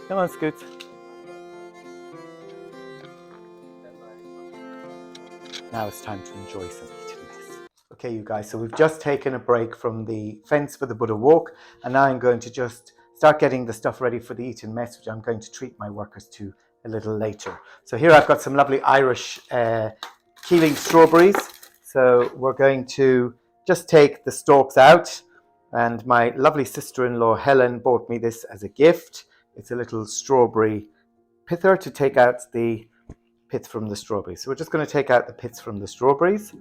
Come on, Scoot. Now it's time to enjoy some ETON MESS. Okay, you guys, so we've just taken a break from the fence for the Buddha walk, and now I'm going to just start getting the stuff ready for the ETON MESS, which I'm going to treat my workers to a little later. So here I've got some lovely Irish Keeling strawberries. So we're going to just take the stalks out, and my lovely sister-in-law Helen bought me this as a gift. It's a little strawberry pither to take out the pits from the strawberries. So we're just going to take out the pits from the strawberries,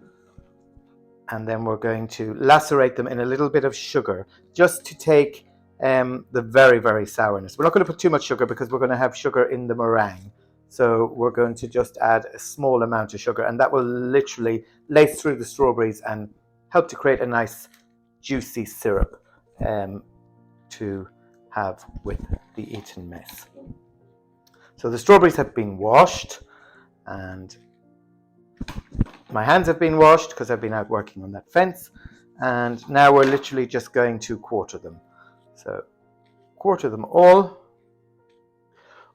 and then we're going to lacerate them in a little bit of sugar just to take the very, very sourness. We're not going to put too much sugar because we're going to have sugar in the meringue. So we're going to just add a small amount of sugar, and that will literally lace through the strawberries and help to create a nice juicy syrup to have with the ETON MESS. So the strawberries have been washed, and my hands have been washed because I've been out working on that fence, and now we're literally just going to quarter them. So quarter them all.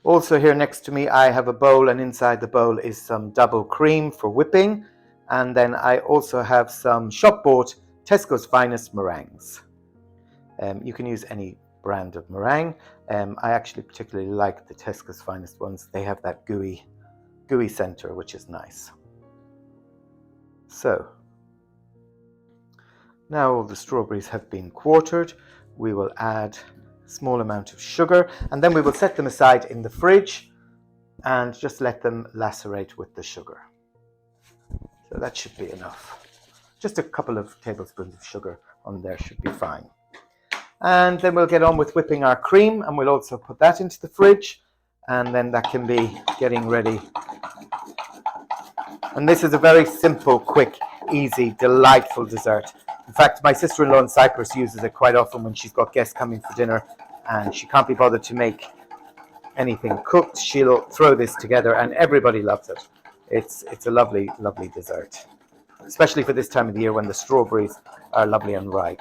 Also here next to me I have a bowl, and inside the bowl is some double cream for whipping, and then I also have some shop-bought Tesco's Finest meringues. You can use any brand of meringue. I actually particularly like the Tesco's Finest ones. They have that gooey center, which is nice. So now all the strawberries have been quartered. We will add a small amount of sugar, and then we will set them aside in the fridge and just let them lacerate with the sugar. So that should be enough. Just a couple of tablespoons of sugar on there should be fine. And then we'll get on with whipping our cream, and we'll also put that into the fridge, and then that can be getting ready. And this is a very simple, quick, easy, delightful dessert. In fact, my sister-in-law in Cyprus uses it quite often when she's got guests coming for dinner and she can't be bothered to make anything cooked. She'll throw this together and everybody loves it. It's a lovely, lovely dessert, especially for this time of the year when the strawberries are lovely and ripe.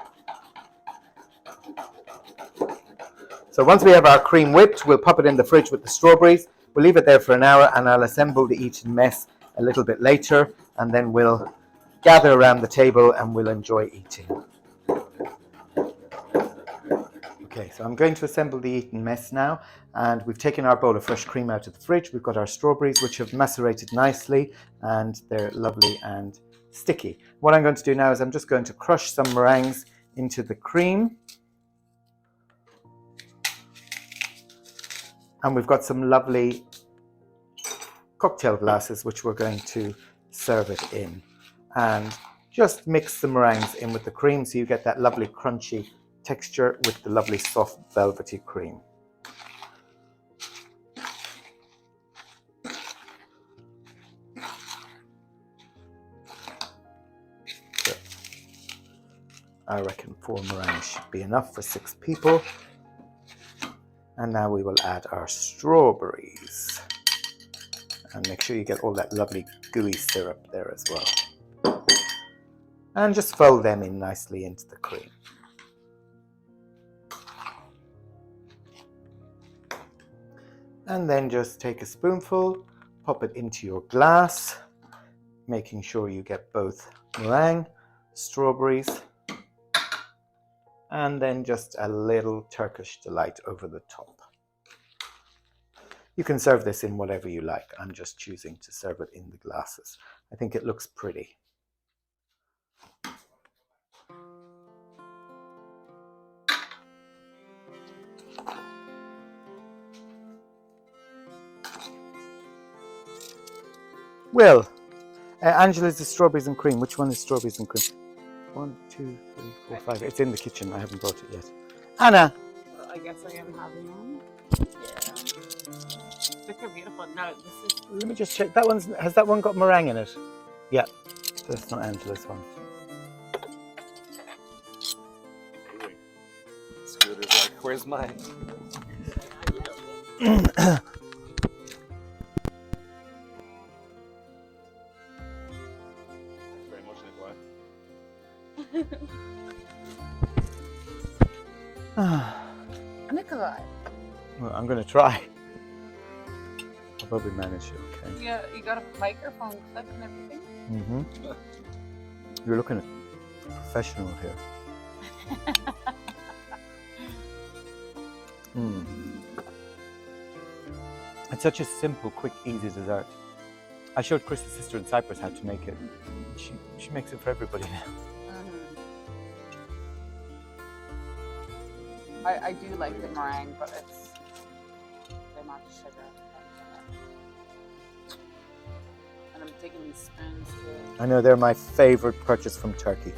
So once we have our cream whipped, we'll pop it in the fridge with the strawberries. We'll leave it there for an hour, and I'll assemble the ETON MESS a little bit later, and then we'll gather around the table and we'll enjoy eating. Okay, so I'm going to assemble the ETON MESS now, and we've taken our bowl of fresh cream out of the fridge. We've got our strawberries, which have macerated nicely, and they're lovely and sticky. What I'm going to do now is I'm just going to crush some meringues into the cream. And we've got some lovely cocktail glasses which we're going to serve it in. And just mix the meringues in with the cream so you get that lovely crunchy texture with the lovely soft velvety cream. So I reckon 4 meringues should be enough for 6 people. And now we will add our strawberries. And make sure you get all that lovely gooey syrup there as well. And just fold them in nicely into the cream. And then just take a spoonful, pop it into your glass, making sure you get both meringue, strawberries, and then just a little Turkish delight over the top. You can serve this in whatever you like. I'm just choosing to serve it in the glasses. I think it looks pretty. Will, Angela's the strawberries and cream. Which one is strawberries and cream? 1, 2, 3, 4, 5. It's in the kitchen. I haven't brought it yet. Anna. I guess I am having one. Yeah. They're beautiful. No, this is. Let me just check. That one's. Has that one got meringue in it? Yeah. That's not Angela's one. Scooter's like, where's mine? Very much Nikolai. Well, I'm going to try. I'll probably manage it, okay. Yeah, you got a microphone clip and everything. Mm-hmm. You're looking at professional here. Mm. It's such a simple, quick, easy dessert. I showed Chris's sister in Cyprus how to make it. She makes it for everybody now. I do like the meringue, but it's the amount of sugar. And I'm taking these spoons too. I know they're my favorite purchase from Turkey.